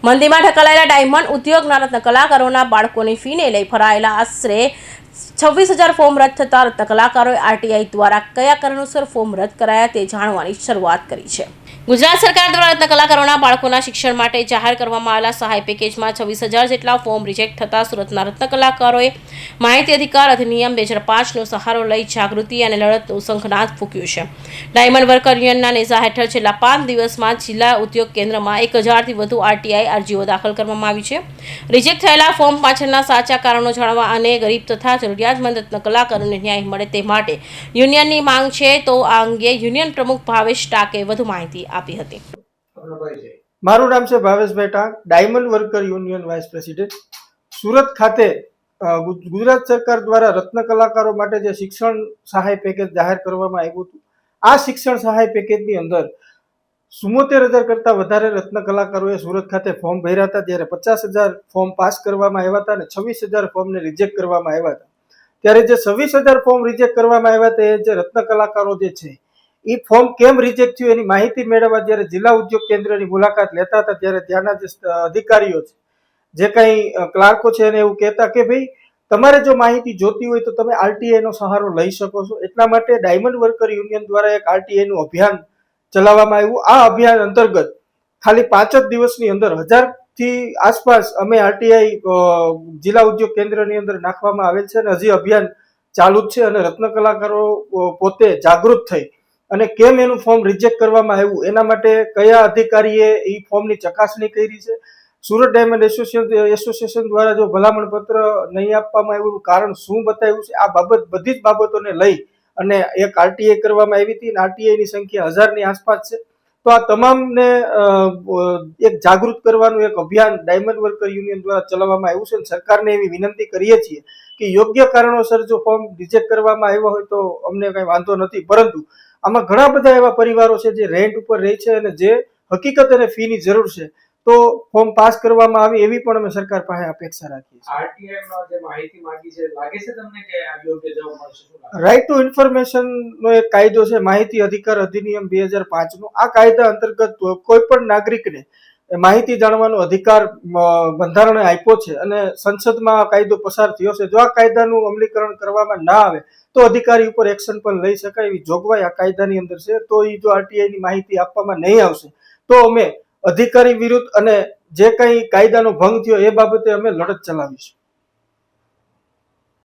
મંદીમાં ઢકલાયેલા diamond ઉદ્યોગના રત્ન કલાકારોના બાળકોની ફીને લઈ ફરાયેલા આશરે 26,000 ફોર્મ રદ થતા રત્ન કલાકારોએ આરટીઆઈ દ્વારા કયા કારણોસર ફોર્મ રદ કરાયા તે જાણવાની શરૂઆત કરી છે। ગુજરાત સરકાર દ્વારા રત્ન કલાકારોના બાળકોના શિક્ષણ માટે જાહેર કરવામાં આવેલા સહાય પેકેજમાં 26,000 જેટલા ફોર્મ રિજેક્ટ થતા સુરતના રત્ન કલાકારોએ માહિતી અધિકાર અધિનિયમ 2005નો સહારો લઈ જાગૃતિ અને લડતનું શંખનાદ ફૂંક્યું છે। ડાયમંડ વર્કર યુનિયનના નેજા હેઠળ છેલ્લા 5 દિવસમાં જિલ્લા ઉદ્યોગ કેન્દ્રમાં 1,000થી વધુ આરટીઆઈ અરજીઓ દાખલ કરવામાં આવી છે। રિજેક્ટ થયેલા ફોર્મ પાછળના સાચા કારણો જાણવા અને ગરીબ તથા જરૂરિયાતમંદ રત્ન કલાકારોને ન્યાય મળે તે માટે યુનિયનની માંગ છે, તો આ અંગે યુનિયન પ્રમુખ ભાવેશ ટાકે વધુ માહિતી આપી હતી। મારું નામ છે Bhaveshbhai Tank, diamond worker union vice president. Surat ખાતે ગુજરાત સરકાર દ્વારા રત્ન કલાકારો માટે જે શિક્ષણ સહાય પેકેજ જાહેર કરવામાં આવ્યું હતું, આ શિક્ષણ સહાય પેકેજની અંદર 74,000 કરતાં વધારે રત્ન કલાકારોએ સુરત ખાતે ફોર્મ ભર્યા હતા, જ્યારે 50,000 ફોર્મ પાસ કરવામાં આવ્યા હતા અને 26,000 ફોર્મને રિજેક્ટ કરવામાં આવ્યા હતા। ત્યારે જે 26,000 ફોર્મ રિજેક્ટ કરવામાં આવ્યા હતા, એ જે રત્ન કલાકારો જે છે એ ફોર્મ કેમ રિજેક્ટ થયું એની માહિતી મેળવવા જ્યારે જિલ્લા ઉદ્યોગ કેન્દ્રની મુલાકાત લેતા હતા, ત્યારે ત્યાંના જે અધિકારીઓ છે, જે કંઈ ક્લાર્કો છે, એને એવું કહેતા કે ભાઈ તમારે જો માહિતી જોતી હોય તો તમે આરટીઆઈનો સહારો લઈ શકો છો। એટલા માટે ડાયમંડ વર્કર યુનિયન દ્વારા એક આરટીઆઈનું અભિયાન ચલાવવામાં આવ્યું। આ અભિયાન અંતર્ગત ખાલી 5 જ દિવસની અંદર 1000થી આસપાસ અમે આરટીઆઈ જિલ્લા ઉદ્યોગ કેન્દ્રની અંદર નાખવામાં આવેલ છે અને હજી અભિયાન ચાલુ જ છે। અને રત્ન કલાકારો પોતે જાગૃત થઈ અને કેમ એનું ફોર્મ રિજેક્ટ કરવામાં આવ્યું, એના માટે કયા અધિકારીએ એ ફોર્મની ચકાસણી કરી છે, સુરત ડાયમંડ એસોસિએશન દ્વારા જો ભલામણ પત્ર નહીં આપવામાં આવ્યું, કારણ શું બતાવ્યું છે, આ બાબત બધી જ બાબતોને લઈ અને એક આરટીઆઈ કરવામાં આવી હતી અને આરટીઆઈની સંખ્યા 1000ની આસપાસ છે। તો આ તમામને એક જાગૃત કરવાનું એક અભિયાન ડાયમંડ વર્કર યુનિયન દ્વારા ચલાવવામાં આવ્યું છે અને સરકારને એવી વિનંતી કરીએ છીએ કે યોગ્ય કારણોસર જો ફોર્મ રિજેક્ટ કરવામાં આવ્યા હોય તો અમને કંઈ વાંધો નથી, પરંતુ આમાં ઘણા બધા એવા પરિવારો છે જે રેન્ટ ઉપર રહે છે અને જે હકીકત અને ફીની જરૂર છે, તો ફોર્મ પાસ કરવામાં આવે એવી પણ અમે સરકાર પાસે અપેક્ષા રાખીએ છીએ। આરટીઆઈમાં જે માહિતી માંગી છે, લાગે છે તમને કે આ યોગ્ય જવાબ મળશે? રાઇટ ટુ ઇન્ફોર્મેશનનો એક કાયદો છે, માહિતી અધિકાર અધિનિયમ 2005નો। આ કાયદા અંતર્ગત કોઈ પણ નાગરિકને માહિતી જાણવાનો અધિકાર બંધારણે આપ્યો છે અને સંસદમાં આ કાયદો પસાર થયો છે। જો આ કાયદાનું અમલીકરણ કરવામાં ના આવે તો અધિકારી ઉપર એક્શન પણ લઈ શકાય એવી જોગવાઈ આ કાયદાની અંદર છે। તો એ જો આરટીઆઈની માહિતી આપવામાં નહીં આવશે તો અમે અધિકારી વિરુદ્ધ અને જે કંઈ કાયદાનો ભંગ થયો એ બાબતે અમે લડત ચલાવીશું।